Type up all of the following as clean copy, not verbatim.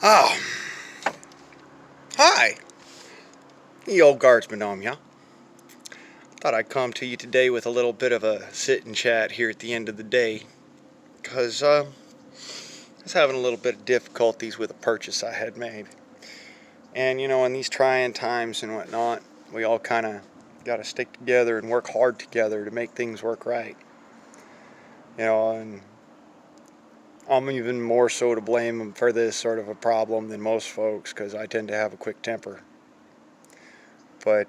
Oh, hi, the old Guardsmanom, yeah. Thought I'd come to you today with a little bit of a sit and chat here at the end of the day, because I was having a little bit of difficulties with a purchase I had made. And, in these trying times and whatnot, we all kind of got to stick together and work hard together to make things work right. And I'm even more so to blame for this sort of a problem than most folks, because I tend to have a quick temper. But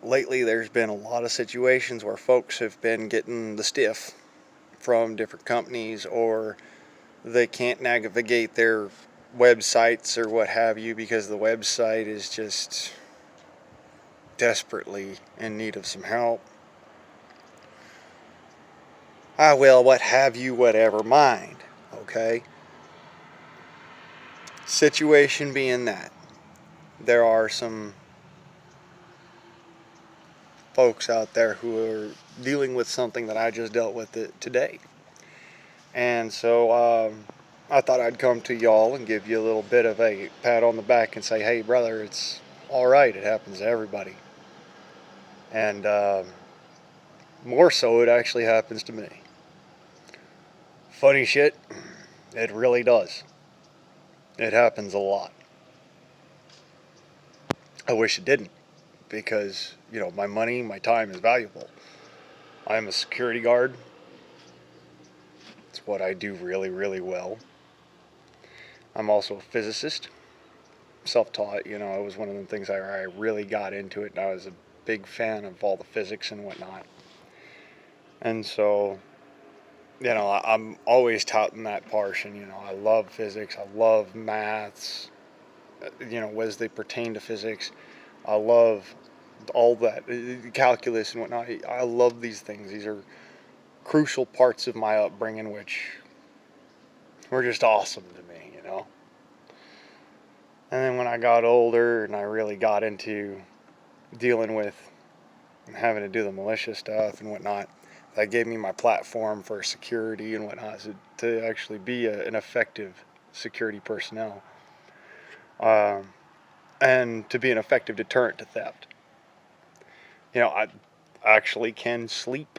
lately there's been a lot of situations where folks have been getting the stiff from different companies, or they can't navigate their websites or what have you because the website is just desperately in need of some help. What have you, whatever, mind, okay? Situation being that there are some folks out there who are dealing with something that I just dealt with today. And so I thought I'd come to y'all and give you a little bit of a pat on the back and say, hey, brother, it's all right. It happens to everybody. And more so, it actually happens to me. Funny shit, it really does. It happens a lot. I wish it didn't, because, my money, my time is valuable. I am a security guard. It's what I do really, really well. I'm also a physicist. Self-taught, it was one of the things I really got into it, and I was a big fan of all the physics and whatnot. And so, I'm always touting that portion. I love physics, I love maths, as they pertain to physics. I love all that, calculus and whatnot. I love these things. These are crucial parts of my upbringing, which were just awesome to me, And then when I got older and I really got into dealing with and having to do the militia stuff and whatnot, that gave me my platform for security and whatnot, to actually be an effective security personnel, and to be an effective deterrent to theft. I actually can sleep,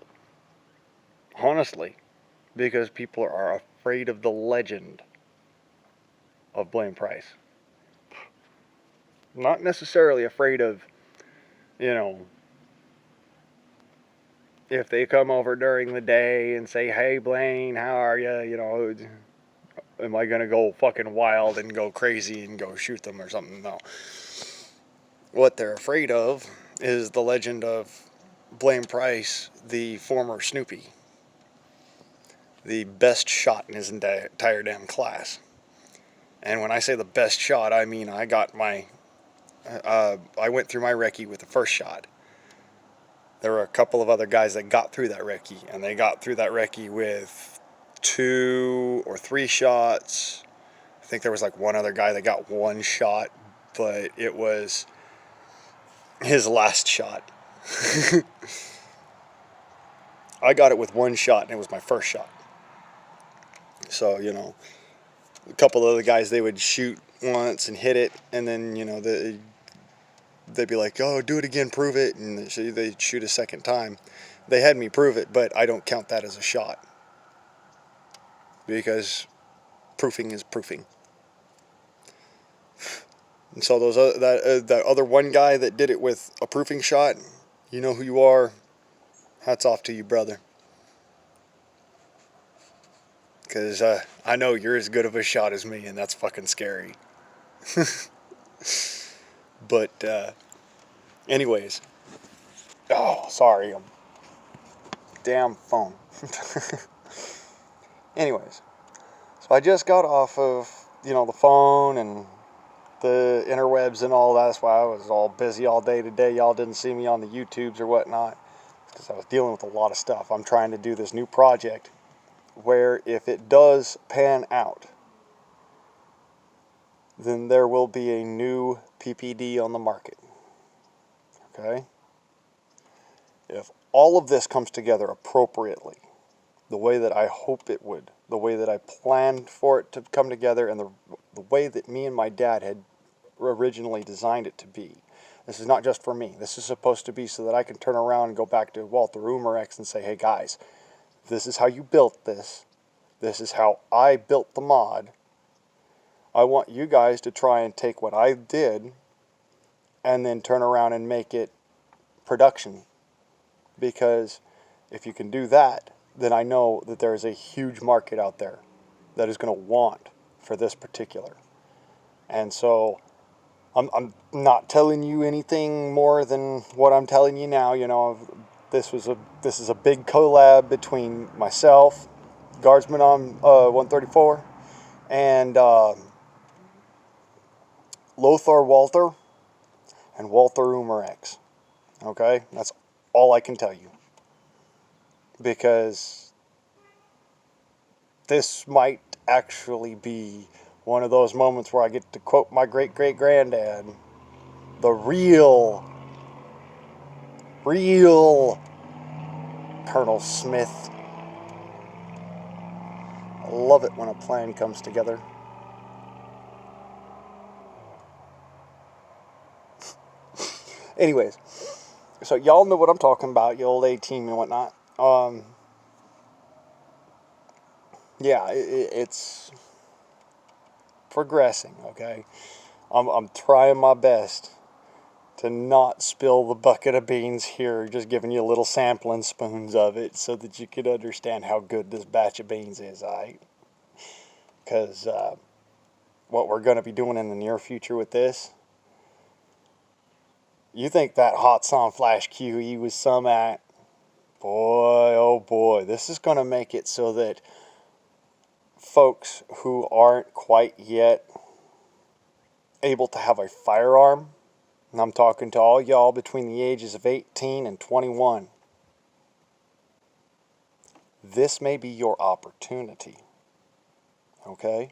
honestly, because people are afraid of the legend of Blaine Price. Not necessarily afraid of, if they come over during the day and say, hey, Blaine, how are you? Am I going to go fucking wild and go crazy and go shoot them or something? No. What they're afraid of is the legend of Blaine Price, the former Snoopy. The best shot in his entire damn class. And when I say the best shot, I mean I got I went through my recce with the first shot. There were a couple of other guys that got through that recce, and they got through that recce with 2 or 3 shots. I think there was like one other guy that got 1 shot, but it was his last shot. I got it with 1 shot, and it was my first shot. So, a couple of the guys, they would shoot once and hit it, and then, they'd be like, oh, do it again, prove it, and they'd shoot a second time. They had me prove it, but I don't count that as a shot, because proofing is proofing. And so that other one guy that did it with a proofing shot, you know who you are. Hats off to you, brother. Because I know you're as good of a shot as me, and that's fucking scary. But anyways, oh, sorry, damn phone. Anyways, so I just got off of the phone and the interwebs and all that. That's why I was all busy all day today. Y'all didn't see me on the YouTubes or whatnot, because I was dealing with a lot of stuff. I'm trying to do this new project where, if it does pan out, then there will be a new PPD on the market. Okay? If all of this comes together appropriately, the way that I hope it would, the way that I planned for it to come together, and the way that me and my dad had originally designed it to be. This is not just for me. This is supposed to be so that I can turn around and go back to Walter Umarex and say, hey guys, this is how you built this. This is how I built the mod. I want you guys to try and take what I did and then turn around and make it production. Because if you can do that, then I know that there is a huge market out there that is going to want for this particular. And so I'm not telling you anything more than what I'm telling you now. You know, this is a big collab between myself, Guardsmanom 134, and Lothar Walter and Walter Umarex. Okay, that's all I can tell you, because this might actually be one of those moments where I get to quote my great-great-granddad, the real Colonel Smith. I love it when a plan comes together. Anyways, so y'all know what I'm talking about, you old A-team and whatnot. Yeah, it's progressing, okay? I'm trying my best to not spill the bucket of beans here, just giving you little sampling spoons of it so that you could understand how good this batch of beans is, alright? Because what we're going to be doing in the near future with this, you think that hot on flash QE was some at, boy, oh boy, this is going to make it so that folks who aren't quite yet able to have a firearm, and I'm talking to all y'all between the ages of 18 and 21, this may be your opportunity, okay?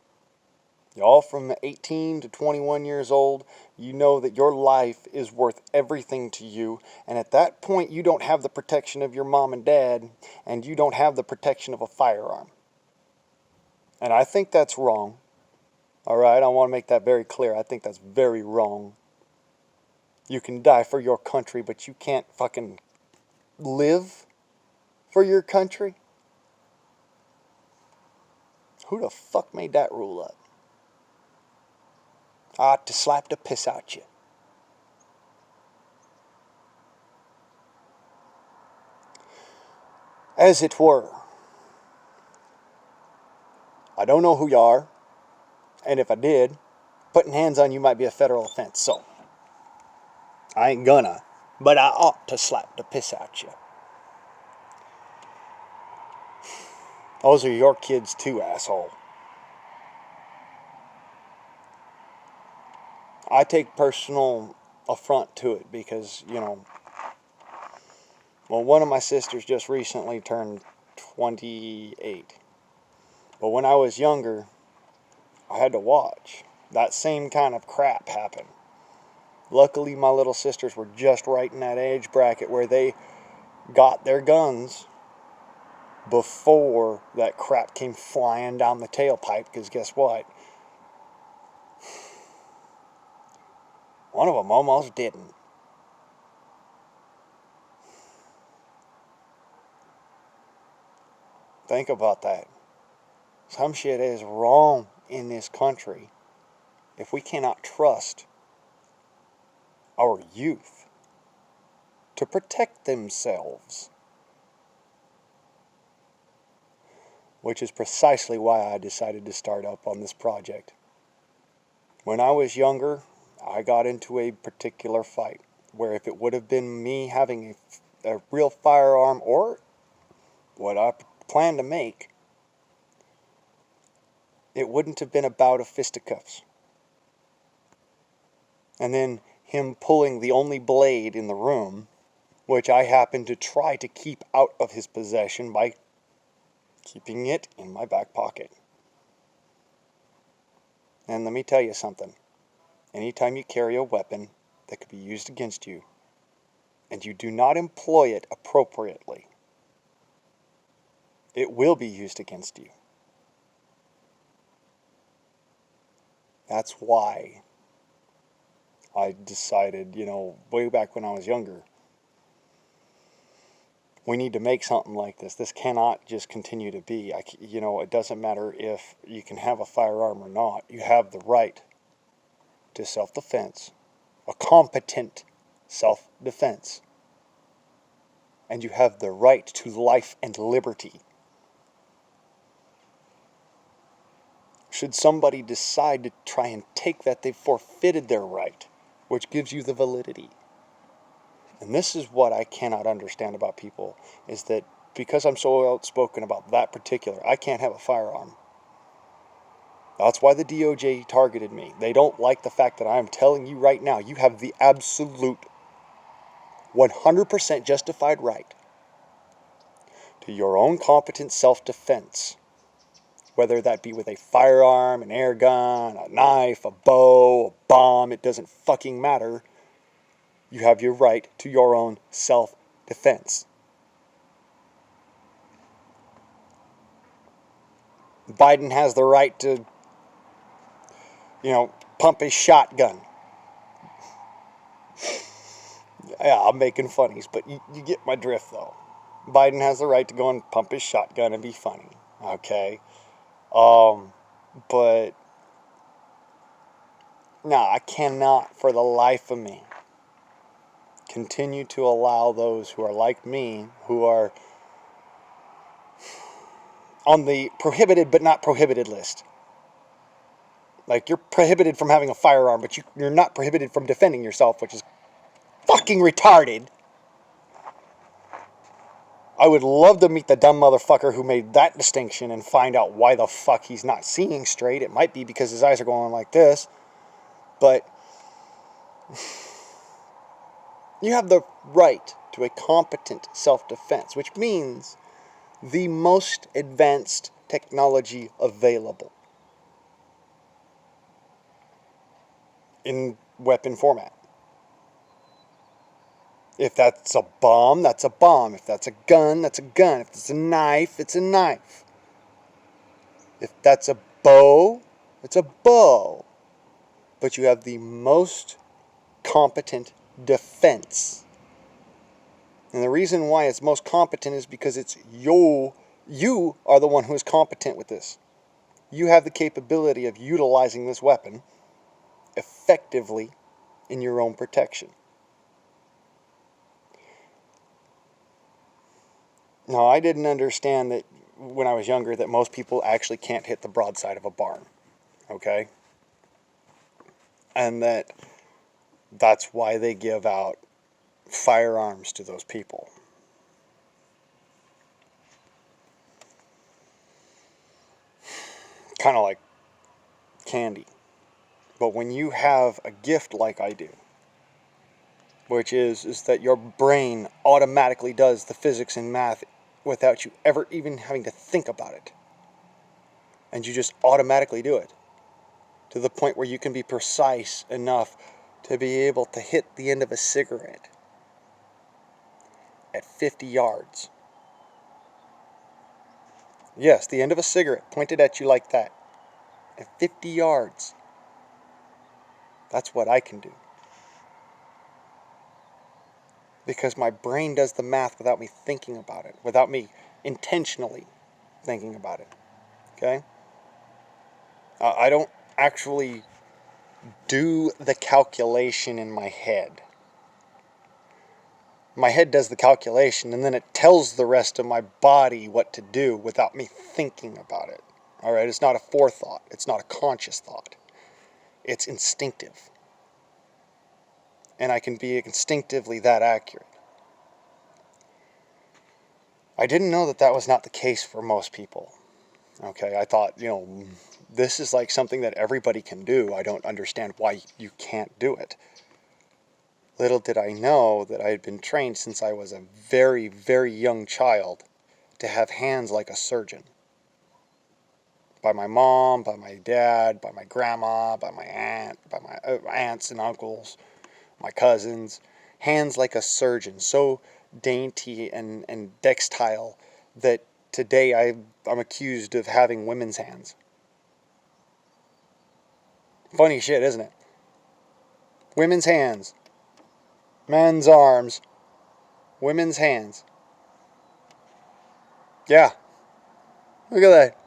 Y'all from 18 to 21 years old, you know that your life is worth everything to you, and at that point you don't have the protection of your mom and dad, and you don't have the protection of a firearm. And I think that's wrong. Alright, I want to make that very clear. I think that's very wrong. You can die for your country, but you can't fucking live for your country? Who the fuck made that rule up? I ought to slap the piss out you. As it were. I don't know who you are, and if I did, putting hands on you might be a federal offense, so I ain't gonna, but I ought to slap the piss out you. Those are your kids too, asshole. I take personal affront to it because, you know, well, one of my sisters just recently turned 28. But when I was younger, I had to watch that same kind of crap happen. Luckily, my little sisters were just right in that age bracket where they got their guns before that crap came flying down the tailpipe, because guess what? One of them almost didn't. Think about that. Some shit is wrong in this country if we cannot trust our youth to protect themselves. Which is precisely why I decided to start up on this project. When I was younger, I got into a particular fight where if it would have been me having a real firearm, or what I planned to make, it wouldn't have been a bout of fisticuffs. And then him pulling the only blade in the room, which I happened to try to keep out of his possession by keeping it in my back pocket. And let me tell you something. Anytime you carry a weapon that could be used against you, and you do not employ it appropriately, it will be used against you. That's why I decided, way back when I was younger, we need to make something like this. This cannot just continue to be. It doesn't matter if you can have a firearm or not. You have the right to self-defense, a competent self-defense. And you have the right to life and liberty. Should somebody decide to try and take that, they've forfeited their right, which gives you the validity. And this is what I cannot understand about people, is that because I'm so outspoken about that particular, I can't have a firearm. That's why the DOJ targeted me. They don't like the fact that I'm telling you right now, you have the absolute 100% justified right to your own competent self-defense. Whether that be with a firearm, an airgun, a knife, a bow, a bomb, it doesn't fucking matter. You have your right to your own self-defense. Biden has the right to, pump his shotgun. Yeah, I'm making funnies, but you get my drift, though. Biden has the right to go and pump his shotgun and be funny, okay? But, no, I cannot, for the life of me, continue to allow those who are like me, who are on the prohibited but not prohibited list. Like, you're prohibited from having a firearm, but you're not prohibited from defending yourself, which is fucking retarded. I would love to meet the dumb motherfucker who made that distinction and find out why the fuck he's not seeing straight. It might be because his eyes are going like this. But you have the right to a competent self-defense, which means the most advanced technology available in weapon format. If that's a bomb, that's a bomb. If that's a gun, that's a gun. If it's a knife, it's a knife. If that's a bow, it's a bow. But you have the most competent defense. And the reason why it's most competent is because it's you are the one who is competent with this. You have the capability of utilizing this weapon effectively in your own protection. Now, I didn't understand that when I was younger that most people actually can't hit the broadside of a barn, okay? And that's why they give out firearms to those people. Kind of like candy. But when you have a gift like I do, which is that your brain automatically does the physics and math without you ever even having to think about it. And you just automatically do it. To the point where you can be precise enough to be able to hit the end of a cigarette at 50 yards. Yes, the end of a cigarette pointed at you like that. At 50 yards. That's what I can do. Because my brain does the math without me thinking about it. Without me intentionally thinking about it. Okay? I don't actually do the calculation in my head. My head does the calculation, and then it tells the rest of my body what to do without me thinking about it. All right? It's not a forethought. It's not a conscious thought. It's instinctive. And I can be instinctively that accurate. I didn't know that was not the case for most people. Okay, I thought, this is like something that everybody can do. I don't understand why you can't do it. Little did I know that I had been trained since I was a very, very young child to have hands like a surgeon. By my mom, by my dad, by my grandma, by my aunt, by my aunts and uncles, my cousins. Hands like a surgeon, so dainty and dextile that today I'm accused of having women's hands. Funny shit, isn't it? Women's hands. Men's arms. Women's hands. Yeah. Look at that.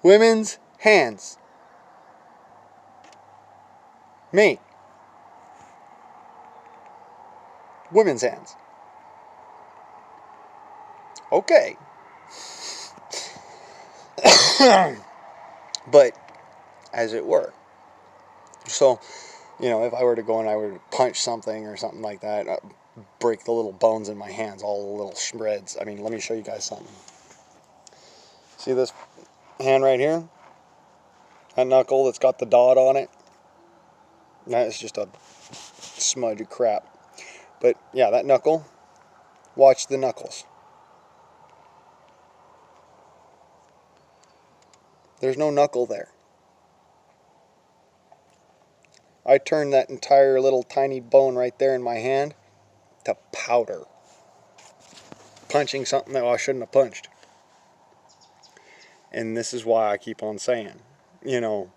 Women's hands. Me. Women's hands. Okay. But, as it were. So, you know, if I were to go and I were to punch something or something like that, I'd break the little bones in my hands, all the little shreds. I mean, let me show you guys something. See this hand right here? That knuckle that's got the dot on it? That's just a smudge of crap. But, yeah, that knuckle. Watch the knuckles. There's no knuckle there. I turned that entire little tiny bone right there in my hand to powder. Punching something that I shouldn't have punched. And this is why I keep on saying, you know,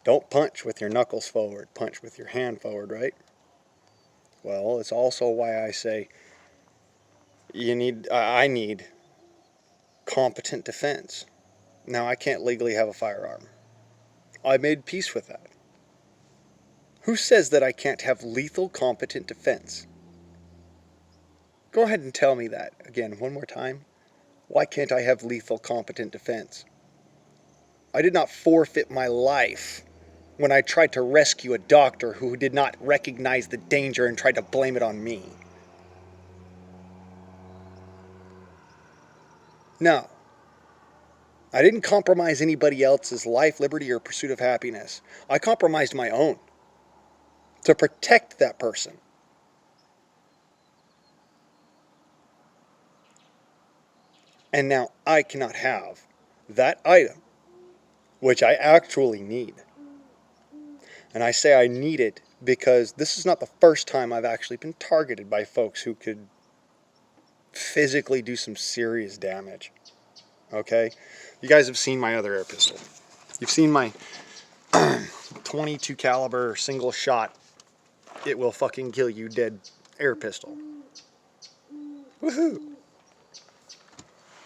don't punch with your knuckles forward. Punch with your hand forward, right? Well, it's also why I say I need competent defense. Now, I can't legally have a firearm. I made peace with that. Who says that I can't have lethal, competent defense? Go ahead and tell me that again one more time. Why can't I have lethal, competent defense? I did not forfeit my life when I tried to rescue a doctor who did not recognize the danger and tried to blame it on me. No. I didn't compromise anybody else's life, liberty, or pursuit of happiness. I compromised my own to protect that person. And now I cannot have that item, which I actually need. And I say I need it because this is not the first time I've actually been targeted by folks who could physically do some serious damage. Okay? You guys have seen my other air pistol. You've seen my 22 caliber single shot, it will fucking kill you dead air pistol. Woohoo!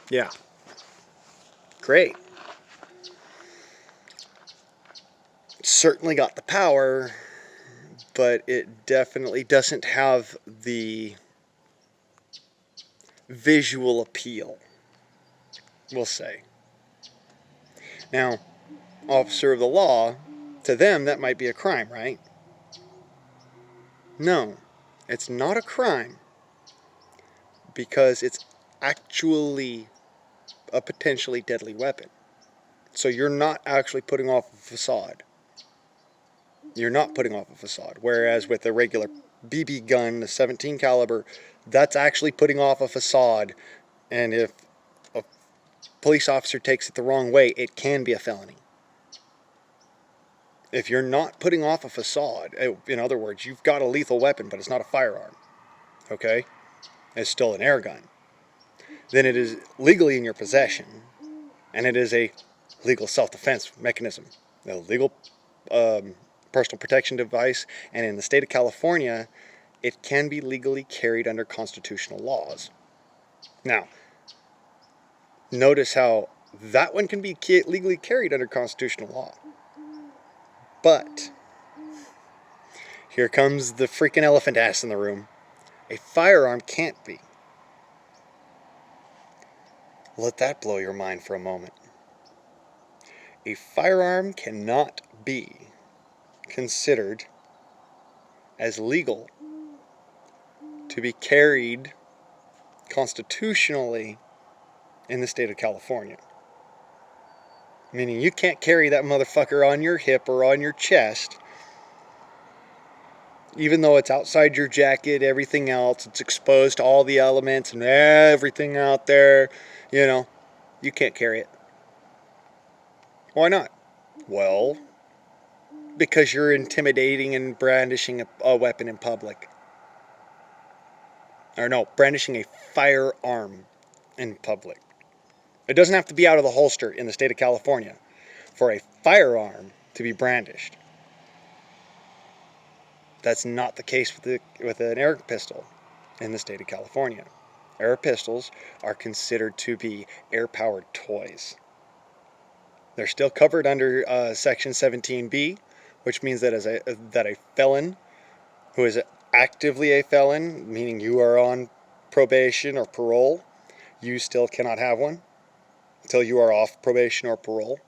Yeah. Great. Certainly got the power, but it definitely doesn't have the visual appeal, we'll say. Now, officer of the law, to them that might be a crime, right? No, it's not a crime because it's actually a potentially deadly weapon. So you're not actually putting off a facade. You're not putting off a facade. Whereas with a regular BB gun, the 17 caliber, that's actually putting off a facade. And if a police officer takes it the wrong way, it can be a felony. If you're not putting off a facade, in other words, you've got a lethal weapon, but it's not a firearm, okay? It's still an air gun. Then it is legally in your possession, and it is a legal self-defense mechanism, a legal personal protection device, and in the state of California, it can be legally carried under constitutional laws. Now, notice how that one can be legally carried under constitutional law. But here comes the freaking elephant ass in the room. A firearm can't be. Let that blow your mind for a moment. A firearm cannot be considered as legal to be carried constitutionally in the state of California. Meaning you can't carry that motherfucker on your hip or on your chest, even though it's outside your jacket, everything else, it's exposed to all the elements and everything out there, you know, you can't carry it. Why not? Well, because you're intimidating and brandishing a weapon in public. Or no, brandishing a firearm in public. It doesn't have to be out of the holster in the state of California. for a firearm to be brandished. That's not the case with an air pistol in the state of California. Air pistols are considered to be air-powered toys. They're still covered under Section 17B, which means that a felon who is actively a felon, meaning you are on probation or parole, you still cannot have one until you are off probation or parole.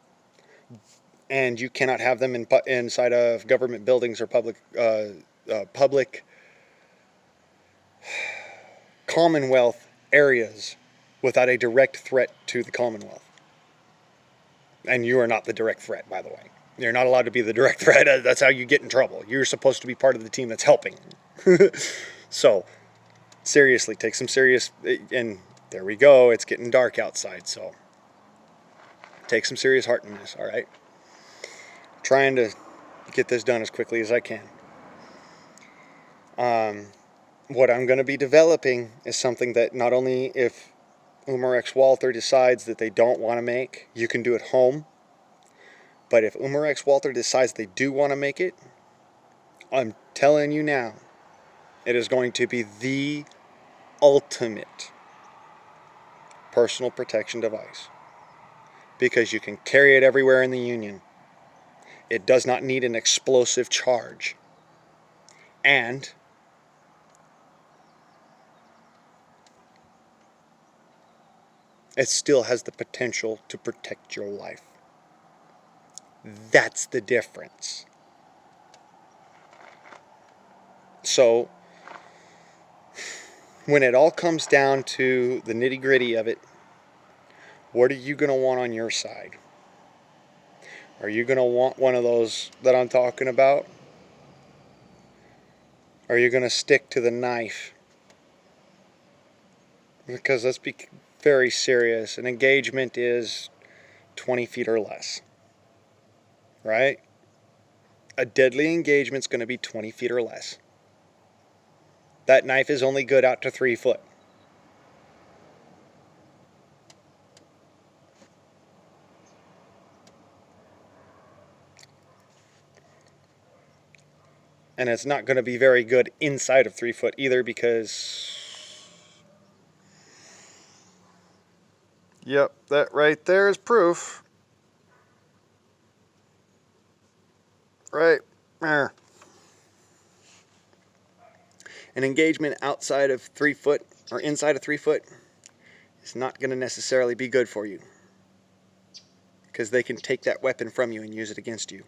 And you cannot have them inside of government buildings or public Commonwealth areas without a direct threat to the Commonwealth. And you are not the direct threat, by the way. You're not allowed to be the direct threat. That's how you get in trouble. You're supposed to be part of the team that's helping. So, seriously, take some serious... And there we go. It's getting dark outside, so... Take some serious heart in this, all right? Trying to get this done as quickly as I can. What I'm going to be developing is something that not only if Umar X Walther decides that they don't want to make, you can do at home. But if Umar X Walther decides they do want to make it, I'm telling you now, it is going to be the ultimate personal protection device. Because you can carry it everywhere in the Union. It does not need an explosive charge. And it still has the potential to protect your life. That's the difference. So, when it all comes down to the nitty-gritty of it, what are you going to want on your side? Are you going to want one of those that I'm talking about? Are you going to stick to the knife? Because let's be very serious. An engagement is 20 feet or less. Right? A deadly engagement's going to be 20 feet or less. That knife is only good out to 3 foot. And it's not going to be very good inside of 3 foot either because... Yep, that right there is proof. Right there. An engagement outside of 3 foot or inside of 3 foot is not going to necessarily be good for you. Because they can take that weapon from you and use it against you.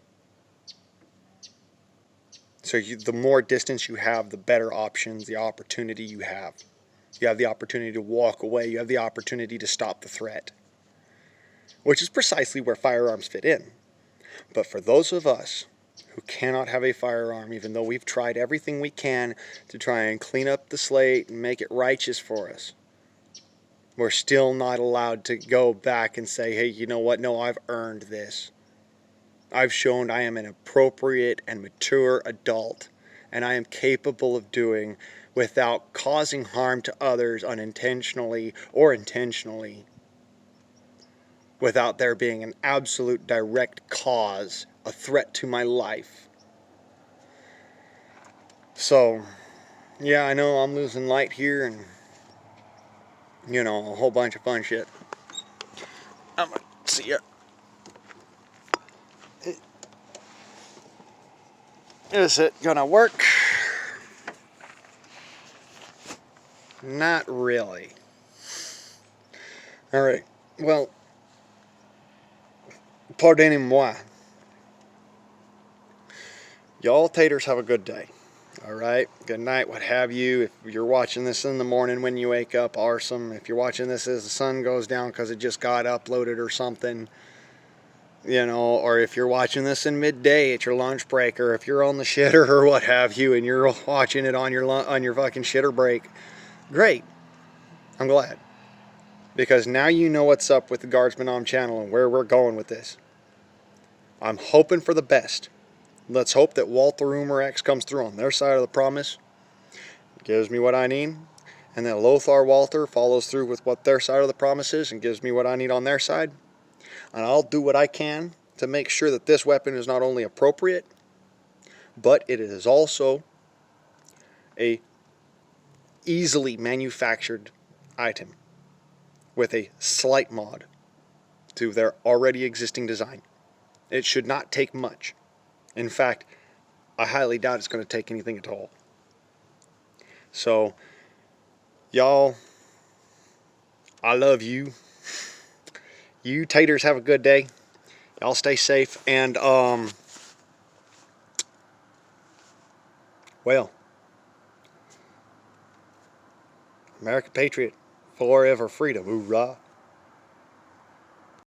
So the more distance you have, the better options, the opportunity you have. You have the opportunity to walk away. You have the opportunity to stop the threat. Which is precisely where firearms fit in. But for those of us who cannot have a firearm, even though we've tried everything we can to try and clean up the slate and make it righteous for us, we're still not allowed to go back and say, hey, you know what? No, I've earned this. I've shown I am an appropriate and mature adult, and I am capable of doing without causing harm to others unintentionally or intentionally, without there being an absolute direct cause, a threat to my life. So, yeah, I know I'm losing light here and, you know, a whole bunch of fun shit. I'm gonna see ya. Is it gonna work? Not really. Alright, well, pardonnez-moi. Y'all taters have a good day. Alright, good night, what have you. If you're watching this in the morning when you wake up, awesome. If you're watching this as the sun goes down because it just got uploaded or something, you know, or if you're watching this in midday at your lunch break, or if you're on the shitter or what have you, and you're watching it on your fucking shitter break, great. I'm glad. Because now you know what's up with the Guardsmanom channel and where we're going with this. I'm hoping for the best. Let's hope that Walther Umar X comes through on their side of the promise, gives me what I need, and that Lothar Walther follows through with what their side of the promise is and gives me what I need on their side. And I'll do what I can to make sure that this weapon is not only appropriate, but it is also a easily manufactured item with a slight mod to their already existing design. It should not take much. In fact, I highly doubt it's going to take anything at all. So, y'all, I love you. You taters have a good day. Y'all stay safe. And, well, American Patriot, forever freedom, hoorah.